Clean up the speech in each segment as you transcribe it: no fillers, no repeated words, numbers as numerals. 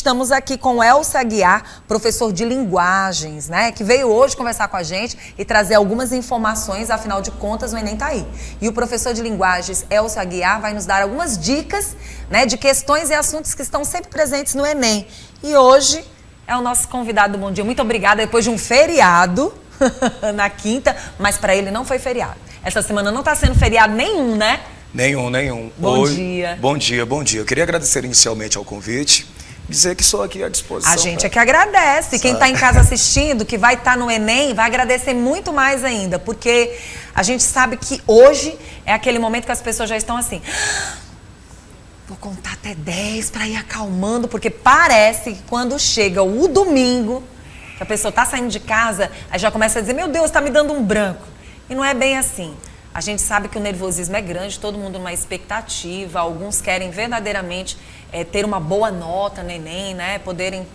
estamos aqui com Elcio Aguiar, professor de linguagens, né? Que veio hoje conversar com a gente e trazer algumas informações, afinal de contas o Enem tá aí. E o professor de linguagens, Elcio Aguiar, vai nos dar algumas dicas, né, de questões e assuntos que estão sempre presentes no Enem. E hoje é o nosso convidado do Bom Dia. Muito obrigada, depois de um feriado na quinta, mas para ele não foi feriado. Essa semana não tá sendo feriado nenhum, né? Nenhum. Bom dia. Bom dia. Eu queria agradecer inicialmente ao convite, dizer que estou aqui à disposição. A gente é que agradece. Quem está em casa assistindo, que vai estar no Enem, vai agradecer muito mais ainda, porque a gente sabe que hoje é aquele momento que as pessoas já estão assim... Vou contar até 10 para ir acalmando, porque parece que quando chega o domingo, que a pessoa está saindo de casa, aí já começa a dizer, meu Deus, está me dando um branco. E não é bem assim. A gente sabe que o nervosismo é grande, todo mundo numa expectativa, alguns querem verdadeiramente ter uma boa nota no Enem, né? Poderem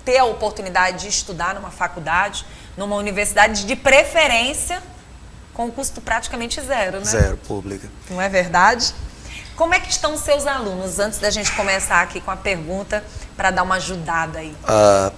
ter a oportunidade de estudar numa faculdade, numa universidade de preferência, com custo praticamente zero, né? Zero, pública. Não é verdade? Como é que estão os seus alunos? Antes da gente começar aqui com a pergunta, para dar uma ajudada aí.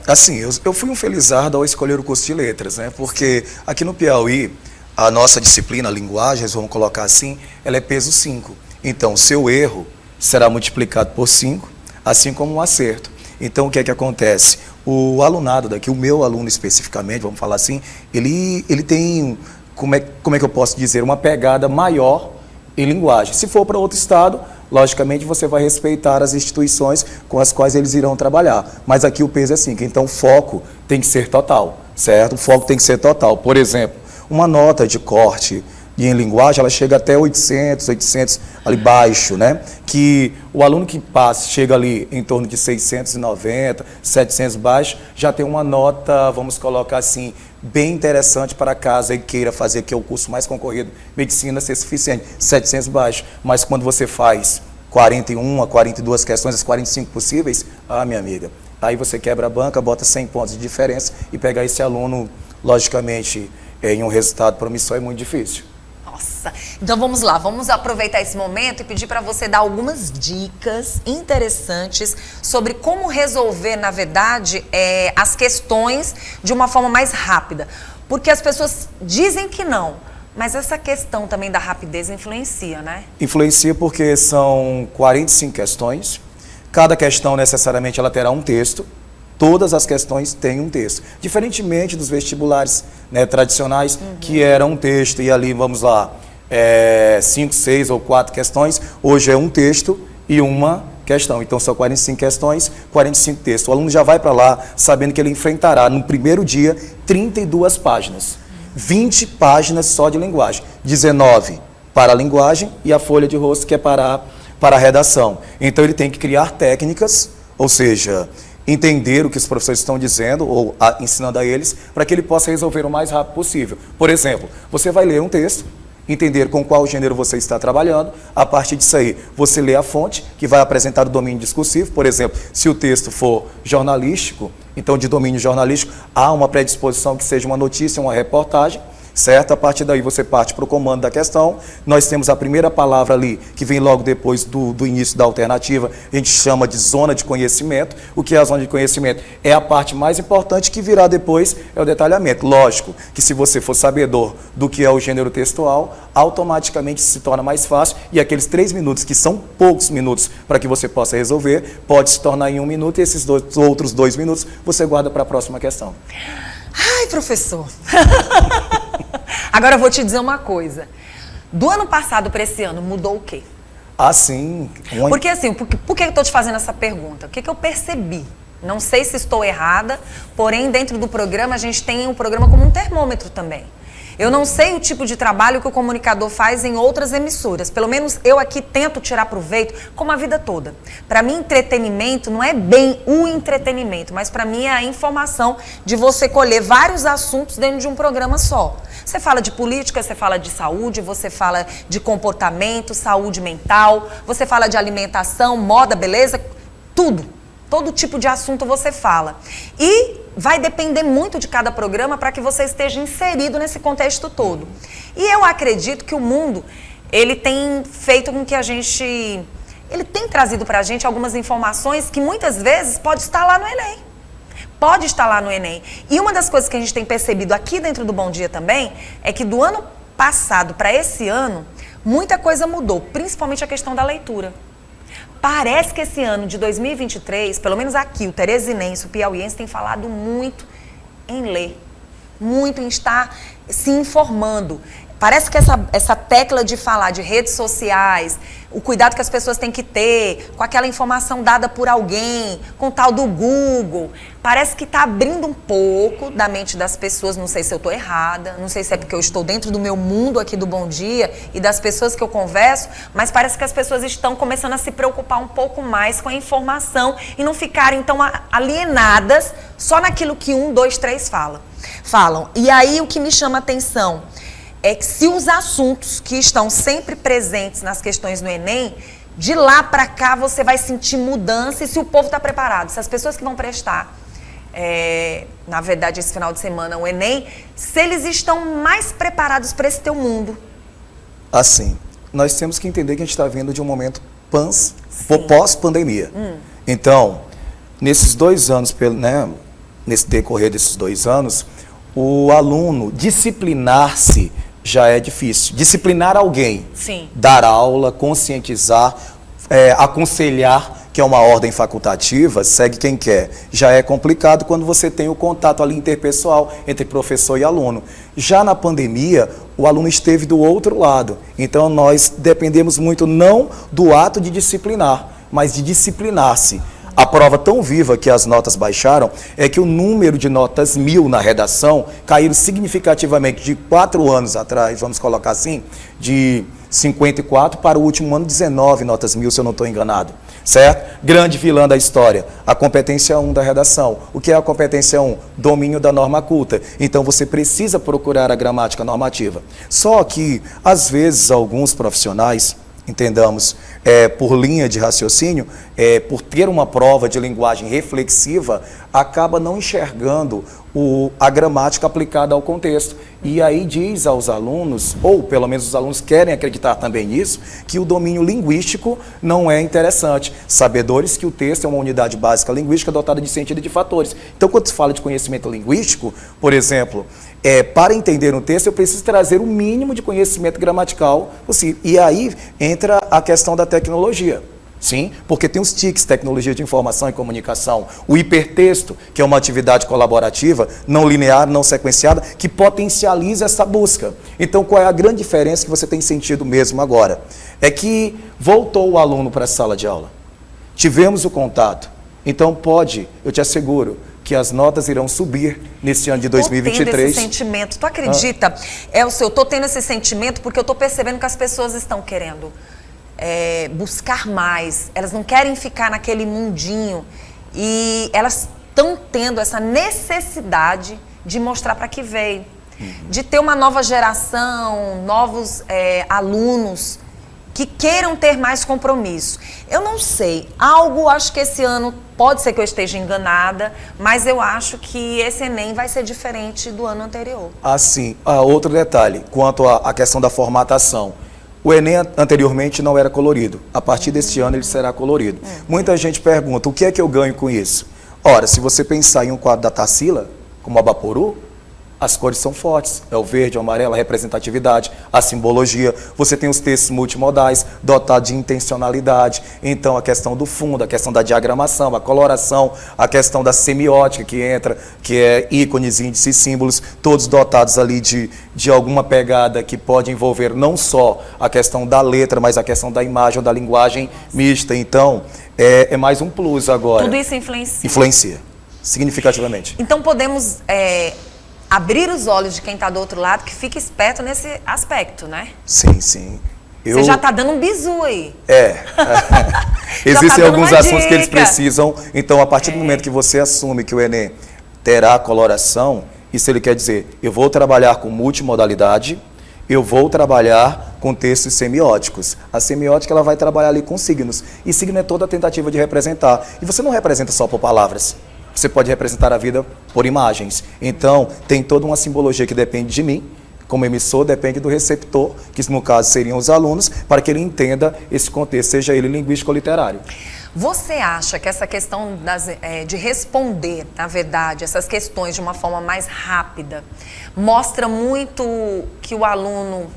Assim, eu fui um felizardo ao escolher o curso de letras, né? Porque aqui no Piauí, a nossa disciplina, linguagens, vamos colocar assim, ela é peso 5. Então, o seu erro será multiplicado por 5, assim como um acerto. Então, o que é que acontece? O alunado daqui, o meu aluno especificamente, vamos falar assim, ele tem, como é que eu posso dizer, uma pegada maior em linguagem. Se for para outro estado, logicamente você vai respeitar as instituições com as quais eles irão trabalhar. Mas aqui o peso é 5, então o foco tem que ser total, certo? O foco tem que ser total. Por exemplo, uma nota de corte em linguagem, ela chega até 800 ali baixo, né? Que o aluno que passa, chega ali em torno de 690, 700 baixo, já tem uma nota, vamos colocar assim, bem interessante para caso ele queira fazer, que é o curso mais concorrido, medicina, ser suficiente, 700 baixo. Mas quando você faz 41 a 42 questões, as 45 possíveis, minha amiga, aí você quebra a banca, bota 100 pontos de diferença e pegar esse aluno, logicamente, em um resultado promissor é muito difícil. Nossa, então vamos lá, vamos aproveitar esse momento e pedir para você dar algumas dicas interessantes sobre como resolver, na verdade, as questões de uma forma mais rápida. Porque as pessoas dizem que não, mas essa questão também da rapidez influencia, né? Influencia porque são 45 questões, cada questão necessariamente ela terá um texto. Todas as questões têm um texto. Diferentemente dos vestibulares, né, tradicionais, que era um texto e ali, vamos lá, 5, 6 ou 4 questões, hoje é um texto e uma questão. Então são 45 questões, 45 textos. O aluno já vai para lá sabendo que ele enfrentará no primeiro dia 32 páginas. 20 páginas só de linguagem. 19 para a linguagem e a folha de rosto que é para a redação. Então ele tem que criar técnicas, ou seja, entender o que os professores estão dizendo ou ensinando a eles para que ele possa resolver o mais rápido possível. Por exemplo, você vai ler um texto, entender com qual gênero você está trabalhando, a partir disso aí você lê a fonte, que vai apresentar o domínio discursivo. Por exemplo, se o texto for jornalístico, então de domínio jornalístico, há uma predisposição que seja uma notícia, uma reportagem, certo? A partir daí você parte para o comando da questão. Nós temos a primeira palavra ali, que vem logo depois do início da alternativa, a gente chama de zona de conhecimento. O que é a zona de conhecimento? É a parte mais importante, que virá depois é o detalhamento. Lógico que se você for sabedor do que é o gênero textual, automaticamente se torna mais fácil e aqueles 3 minutos, que são poucos minutos para que você possa resolver, pode se tornar em 1 minuto e esses outros 2 minutos você guarda para a próxima questão. Ai, professor! Agora eu vou te dizer uma coisa. Do ano passado para esse ano, mudou o quê? Sim. Porque assim, por que eu estou te fazendo essa pergunta? O que eu percebi? Não sei se estou errada, porém dentro do programa a gente tem o programa como um termômetro também. Eu não sei o tipo de trabalho que o comunicador faz em outras emissoras. Pelo menos eu aqui tento tirar proveito como a vida toda. Para mim, entretenimento não é bem o entretenimento, mas para mim é a informação de você colher vários assuntos dentro de um programa só. Você fala de política, você fala de saúde, você fala de comportamento, saúde mental, você fala de alimentação, moda, beleza, tudo. Todo tipo de assunto você fala. E vai depender muito de cada programa para que você esteja inserido nesse contexto todo. E eu acredito que o mundo, ele tem feito com que a gente ele tem trazido para a gente algumas informações que muitas vezes pode estar lá no Enem. Pode estar lá no Enem. E uma das coisas que a gente tem percebido aqui dentro do Bom Dia também é que do ano passado para esse ano, muita coisa mudou, principalmente a questão da leitura. Parece que esse ano de 2023, pelo menos aqui, o teresinense, o piauiense tem falado muito em ler, muito em estar se informando. Parece que essa tecla de falar de redes sociais, o cuidado que as pessoas têm que ter com aquela informação dada por alguém, com o tal do Google, parece que está abrindo um pouco da mente das pessoas. Não sei se eu estou errada, não sei se é porque eu estou dentro do meu mundo aqui do Bom Dia e das pessoas que eu converso, mas parece que as pessoas estão começando a se preocupar um pouco mais com a informação e não ficarem tão alienadas só naquilo que 1, 2, 3 falam. E aí o que me chama a atenção é que se os assuntos que estão sempre presentes nas questões do Enem, de lá para cá você vai sentir mudança e se o povo está preparado. Se as pessoas que vão prestar, na verdade, esse final de semana o Enem, se eles estão mais preparados para esse teu mundo. Assim, nós temos que entender que a gente está vindo de um momento pós-pandemia. Então, nesses 2 anos, né, nesse decorrer desses 2 anos, o aluno disciplinar-se já é difícil. Disciplinar alguém, Sim. Dar aula, conscientizar, aconselhar, que é uma ordem facultativa, segue quem quer. Já é complicado quando você tem o contato ali interpessoal entre professor e aluno. Já na pandemia, o aluno esteve do outro lado. Então, nós dependemos muito não do ato de disciplinar, mas de disciplinar-se. A prova tão viva que as notas baixaram é que o número de notas 1000 na redação caíram significativamente de 4 anos atrás, vamos colocar assim, de 54 para o último ano 19 notas 1000, se eu não estou enganado, certo? Grande vilã da história, a competência 1 da redação. O que é a competência 1? Domínio da norma culta. Então você precisa procurar a gramática normativa. Só que, às vezes, alguns profissionais, entendamos, por linha de raciocínio, por ter uma prova de linguagem reflexiva, acaba não enxergando a gramática aplicada ao contexto. E aí diz aos alunos, ou pelo menos os alunos querem acreditar também nisso, que o domínio linguístico não é interessante. Sabedores que o texto é uma unidade básica linguística dotada de sentido e de fatores. Então, quando se fala de conhecimento linguístico, por exemplo, para entender um texto, eu preciso trazer o mínimo de conhecimento gramatical possível. E aí entra a questão da tecnologia. Sim, porque tem os TICs, tecnologia de informação e comunicação, o hipertexto, que é uma atividade colaborativa, não linear, não sequenciada, que potencializa essa busca. Então, qual é a grande diferença que você tem sentido mesmo agora? É que voltou o aluno para a sala de aula. Tivemos o contato. Então, eu te asseguro, que as notas irão subir nesse ano de 2023. Tô tendo esse sentimento. Tu acredita, Elcio, eu tô tendo esse sentimento porque eu tô percebendo que as pessoas estão querendo buscar mais. Elas não querem ficar naquele mundinho. E elas estão tendo essa necessidade de mostrar para que veio. De ter uma nova geração, novos alunos que queiram ter mais compromisso. Eu não sei, acho que esse ano, pode ser que eu esteja enganada, mas eu acho que esse Enem vai ser diferente do ano anterior. Assim, outro detalhe, quanto à questão da formatação. O Enem anteriormente não era colorido, a partir deste ano ele será colorido. Muita gente pergunta, o que é que eu ganho com isso? Ora, se você pensar em um quadro da Tarsila, como a Baporu, as cores são fortes, é o verde, o amarelo, a representatividade, a simbologia. Você tem os textos multimodais, dotados de intencionalidade. Então, a questão do fundo, a questão da diagramação, a coloração, a questão da semiótica que entra, que é ícones, índices, símbolos, todos dotados ali de alguma pegada que pode envolver não só a questão da letra, mas a questão da imagem ou da linguagem mista. Então, é mais um plus agora. Tudo isso influencia? Influencia, significativamente. Então, podemos abrir os olhos de quem está do outro lado, que fica esperto nesse aspecto, né? Sim, sim. Você já está dando um bizu aí. Existem alguns assuntos que eles precisam. Então, a partir do momento que você assume que o Enem terá coloração, isso ele quer dizer, eu vou trabalhar com multimodalidade, eu vou trabalhar com textos semióticos. A semiótica ela vai trabalhar ali com signos. E signo é toda a tentativa de representar. E você não representa só por palavras. Você pode representar a vida por imagens. Então, tem toda uma simbologia que depende de mim, como emissor, depende do receptor, que no caso seriam os alunos, para que ele entenda esse contexto, seja ele linguístico ou literário. Você acha que essa questão de responder, na verdade, essas questões de uma forma mais rápida, mostra muito que o aluno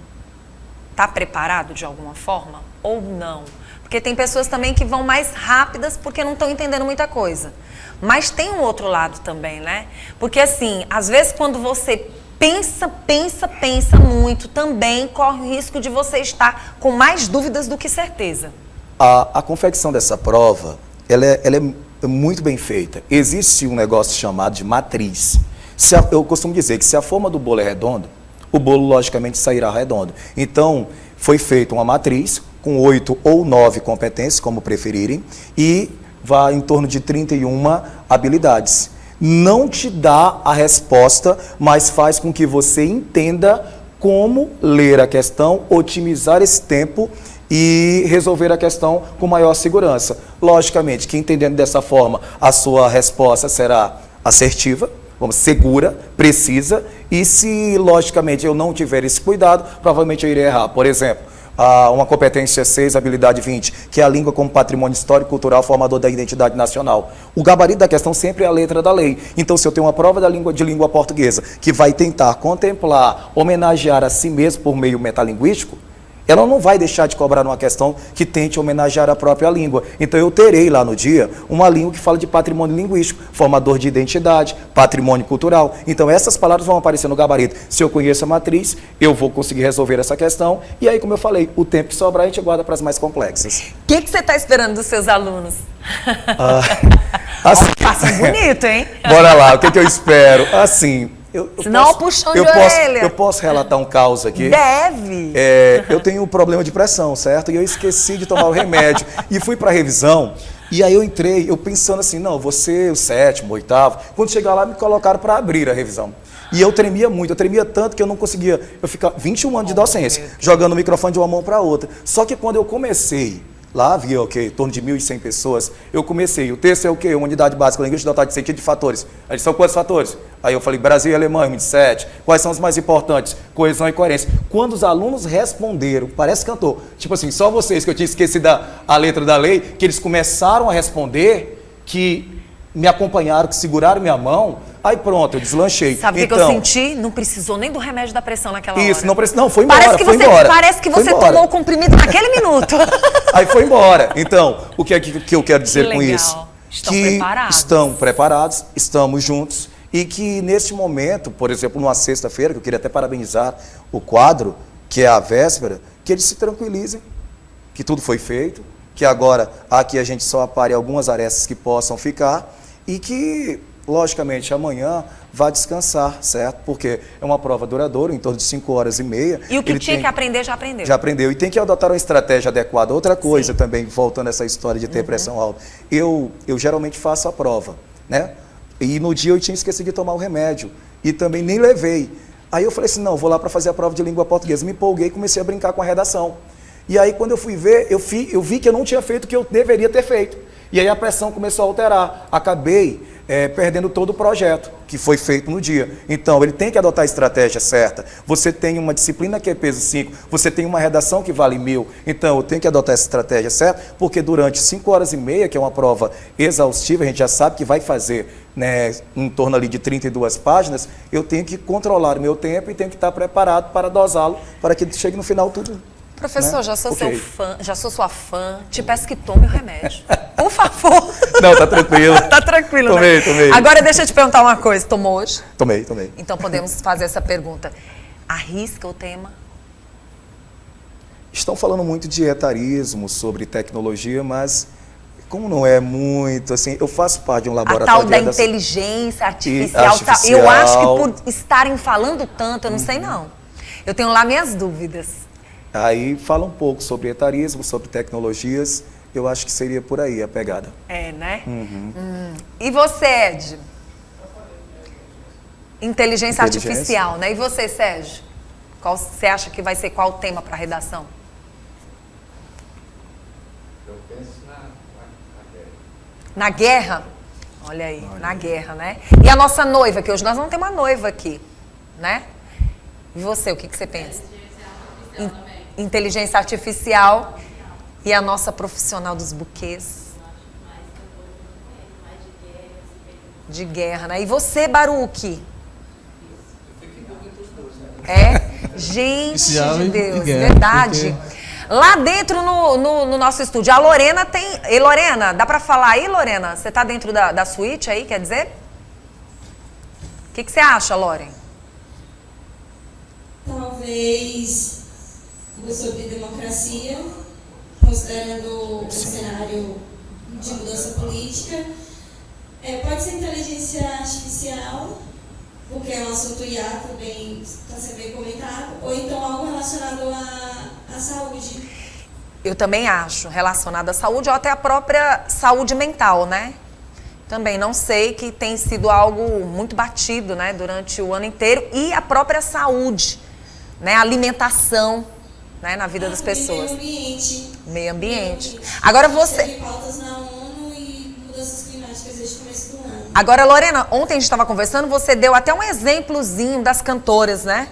está preparado de alguma forma ou não? Porque tem pessoas também que vão mais rápidas porque não estão entendendo muita coisa. Mas tem um outro lado também, né? Porque assim, às vezes quando você pensa muito, também corre o risco de você estar com mais dúvidas do que certeza. A confecção dessa prova, ela é muito bem feita. Existe um negócio chamado de matriz. Eu costumo dizer que se a forma do bolo é redonda, o bolo logicamente sairá redondo. Então, foi feita uma matriz com 8 ou 9 competências, como preferirem, e vai em torno de 31 habilidades. Não te dá a resposta, mas faz com que você entenda como ler a questão, otimizar esse tempo e resolver a questão com maior segurança. Logicamente, que entendendo dessa forma, a sua resposta será assertiva, segura, precisa, e se, logicamente, eu não tiver esse cuidado, provavelmente eu irei errar. Por exemplo, uma competência 6, habilidade 20, que é a língua como patrimônio histórico, cultural, formador da identidade nacional. O gabarito da questão sempre é a letra da lei. Então, se eu tenho uma prova de língua portuguesa que vai tentar contemplar, homenagear a si mesmo por meio metalinguístico, ela não vai deixar de cobrar uma questão que tente homenagear a própria língua. Então, eu terei lá no dia uma língua que fala de patrimônio linguístico, formador de identidade, patrimônio cultural. Então, essas palavras vão aparecer no gabarito. Se eu conheço a matriz, eu vou conseguir resolver essa questão. E aí, como eu falei, o tempo que sobrar, a gente guarda para as mais complexas. O que você está esperando dos seus alunos? Assim, Passa bonito, hein? Bora lá, o que eu espero? Assim... Senão puxão de orelha. Eu posso relatar um caos aqui? Deve. Eu tenho um problema de pressão, certo? E eu esqueci de tomar o remédio. E fui para a revisão, e aí eu entrei, eu pensando assim, não, você o 7º, 8º. Quando chegar lá, me colocaram para abrir a revisão. E eu tremia muito, eu tremia tanto que eu não conseguia. Eu ficava 21 anos de docência, jogando o microfone de uma mão para a outra. Só que quando eu comecei, lá havia em torno de 1.100 pessoas, eu comecei, o texto é o quê? Uma unidade básica, linguística dotada de sentido de fatores. Aí são quantos fatores? Aí eu falei, Brasil e Alemanha, 27. Quais são os mais importantes? Coesão e coerência. Quando os alunos responderam, parece cantor, tipo assim, só vocês que eu tinha esquecido a letra da lei, que eles começaram a responder, que me acompanharam, que seguraram minha mão, aí pronto, eu deslanchei. Sabe o que eu senti? Não precisou nem do remédio da pressão naquela hora. Isso, não precisou, não, foi embora, Parece que você tomou o comprimido naquele minuto. Aí foi embora. Então, o que é que eu quero dizer com isso? Estão preparados. Estão preparados, estamos juntos, e que neste momento, por exemplo, numa sexta-feira, que eu queria até parabenizar o quadro, que é a véspera, que eles se tranquilizem, que tudo foi feito, que agora aqui a gente só apare algumas arestas que possam ficar, e que, logicamente, amanhã vá descansar, certo? Porque é uma prova duradoura, em torno de 5 horas e meia. E o que tinha que aprender, já aprendeu. Já aprendeu. E tem que adotar uma estratégia adequada. Outra coisa também, voltando a essa história de ter pressão alta. Eu geralmente faço a prova, né? E no dia eu tinha esquecido de tomar o remédio. E também nem levei. Aí eu falei assim, não, vou lá para fazer a prova de língua portuguesa. Me empolguei e comecei a brincar com a redação. E aí, quando eu fui ver, eu vi que eu não tinha feito o que eu deveria ter feito. E aí a pressão começou a alterar. Acabei perdendo todo o projeto que foi feito no dia. Então, ele tem que adotar a estratégia certa. Você tem uma disciplina que é peso 5, você tem uma redação que vale 1.000. Então, eu tenho que adotar essa estratégia certa, porque durante 5 horas e meia, que é uma prova exaustiva, a gente já sabe que vai fazer, né, em torno ali de 32 páginas, eu tenho que controlar o meu tempo e tenho que estar preparado para dosá-lo, para que chegue no final tudo. Professor, né? já sou seu fã, já sou sua fã. Te peço que tome o remédio. Por favor. Não, tá tranquilo. Tá tranquilo, tomei, né? Tomei. Agora deixa eu te perguntar uma coisa. Tomou hoje? Tomei. Então podemos fazer essa pergunta. Arrisca o tema? Estão falando muito de etarismo, sobre tecnologia, mas como não é muito, assim, eu faço parte de um laboratório... A tal da inteligência artificial. Eu acho que por estarem falando tanto, eu não sei não. Eu tenho lá minhas dúvidas. Aí fala um pouco sobre etarismo, sobre tecnologias, eu acho que seria por aí a pegada. É, né? E você, Ed? Inteligência artificial, né? E você, Sérgio? Qual você acha que vai ser qual o tema para a redação? Eu penso na guerra. Na guerra? Olha aí, na guerra, né? E a nossa noiva, que hoje nós não temos uma noiva aqui, né? E você, o que você pensa? Inteligência artificial e a nossa profissional dos buquês. De guerra, né? E você, Baruque? Gente de Deus, verdade. Lá dentro no nosso estúdio, a Lorena tem... E Lorena, dá pra falar aí, Lorena? Você tá dentro da suíte aí, quer dizer? O que você acha, Loren? Talvez sobre democracia, considerando o cenário de mudança política. Pode ser inteligência artificial, porque é um assunto IA também está sendo bem comentado, ou então algo relacionado à saúde. Eu também acho, relacionado à saúde ou até à própria saúde mental, né? Também não sei, que tem sido algo muito batido, né, durante o ano inteiro, e a própria saúde, né, a alimentação, né, na vida das pessoas. Meio ambiente. Meio ambiente. Agora você... Teve pautas na ONU e mudanças climáticas desde o começo do ano. Agora, Lorena, ontem a gente estava conversando, você deu até um exemplozinho das cantoras, né?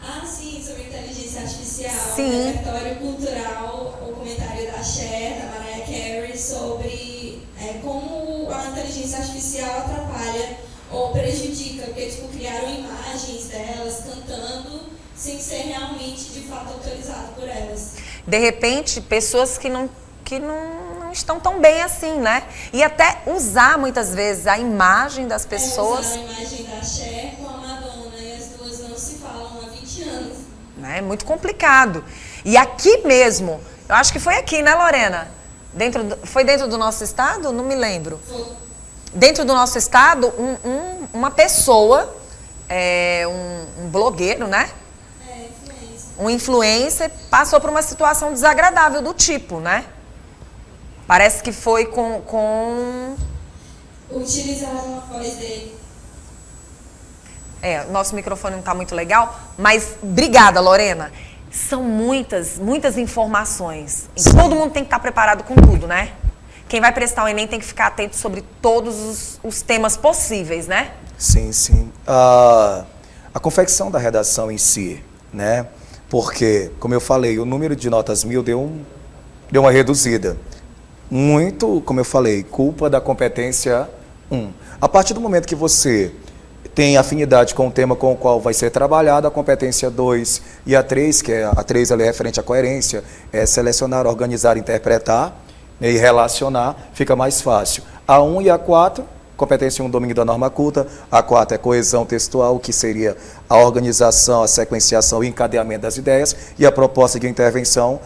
Ah, sim, sobre inteligência artificial, sim. Repertório cultural, o comentário da Cher, da Mariah Carey, sobre como a inteligência artificial atrapalha ou prejudica, porque tipo, criaram imagens delas cantando sem ser realmente, de fato, autorizado por elas. De repente, pessoas que não estão tão bem assim, né? E até usar, muitas vezes, a imagem das pessoas... Usar a imagem da Cher com a Madonna, e as duas não se falam há 20 anos. É muito complicado. E aqui mesmo, eu acho que foi aqui, né, Lorena? Foi dentro do nosso estado? Não me lembro. Foi. Dentro do nosso estado, uma pessoa, um blogueiro, né? Um influencer passou por uma situação desagradável do tipo, né? Parece que foi com... Utilizaram a voz dele. Nosso microfone não está muito legal, mas obrigada, Lorena. São muitas informações. E todo mundo tem que estar preparado com tudo, né? Quem vai prestar o Enem tem que ficar atento sobre todos os temas possíveis, né? Sim, sim. A confecção da redação em si, né? Porque, como eu falei, o número de notas 1000 deu uma reduzida. Muito, como eu falei, culpa da competência 1. A partir do momento que você tem afinidade com o tema com o qual vai ser trabalhado, a competência 2 e a 3, que a 3 ela é referente à coerência, é selecionar, organizar, interpretar, né, e relacionar, fica mais fácil. A 1 e a 4, competência 1, domínio da norma culta, a 4 é coesão textual, que seria a organização, a sequenciação e encadeamento das ideias, e a proposta de intervenção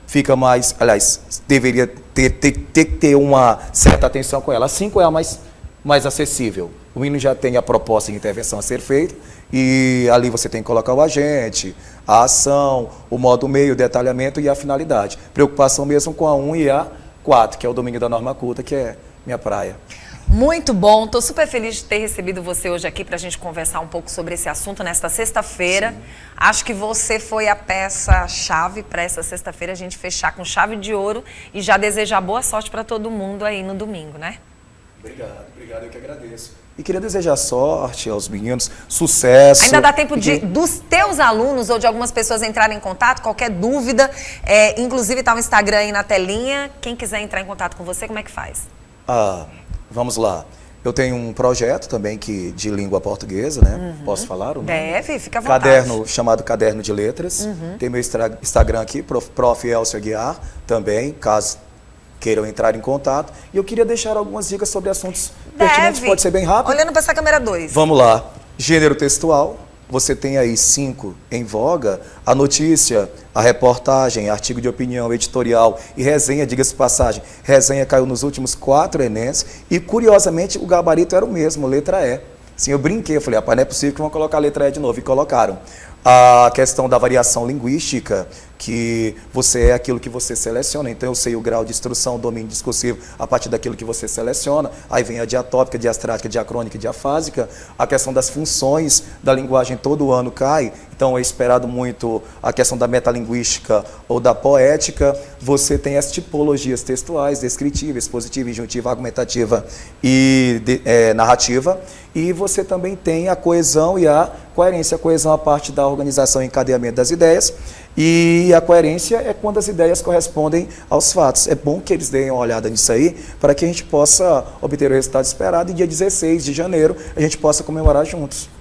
fica mais, aliás, deveria ter que ter uma certa atenção com ela. A 5 é a mais acessível. O menino já tem a proposta de intervenção a ser feita, e ali você tem que colocar o agente, a ação, o modo meio, o detalhamento e a finalidade. Preocupação mesmo com a 1 e a 4, que é o domínio da norma culta, que é minha praia. Muito bom, estou super feliz de ter recebido você hoje aqui para a gente conversar um pouco sobre esse assunto nesta sexta-feira. Acho que você foi a peça-chave para essa sexta-feira, a gente fechar com chave de ouro e já desejar boa sorte para todo mundo aí no domingo, né? Obrigado, eu que agradeço. E queria desejar sorte aos meninos, sucesso. Ainda dá tempo dos teus alunos ou de algumas pessoas entrarem em contato, qualquer dúvida, inclusive está o Instagram aí na telinha, quem quiser entrar em contato com você, como é que faz? Vamos lá. Eu tenho um projeto também de língua portuguesa, né? Posso falar o nome? Deve, fica à vontade. Chamado Caderno de Letras. Tem meu Instagram aqui, Prof. Elcio Aguiar, também, caso queiram entrar em contato. E eu queria deixar algumas dicas sobre assuntos pertinentes, pode ser bem rápido. Olhando para essa câmera 2. Vamos lá. Gênero textual. Você tem aí 5 em voga: a notícia, a reportagem, artigo de opinião, editorial e resenha. Diga-se de passagem, resenha caiu nos últimos 4 Enems e, curiosamente, o gabarito era o mesmo, letra E. Sim, eu brinquei, eu falei, rapaz, não é possível que vão colocar a letra E de novo, e colocaram. A questão da variação linguística, que você é aquilo que você seleciona. Então eu sei o grau de instrução, domínio discursivo a partir daquilo que você seleciona. Aí vem a diatópica, diastrática, diacrônica e diafásica. A questão das funções da linguagem todo ano cai. Então é esperado muito a questão da metalinguística ou da poética. Você tem as tipologias textuais, descritiva, expositiva, injuntiva, argumentativa e narrativa. E você também tem a coesão e a coerência. A coesão é a parte da organização e encadeamento das ideias. E a coerência é quando as ideias correspondem aos fatos. É bom que eles deem uma olhada nisso aí, para que a gente possa obter o resultado esperado e dia 16 de janeiro a gente possa comemorar juntos.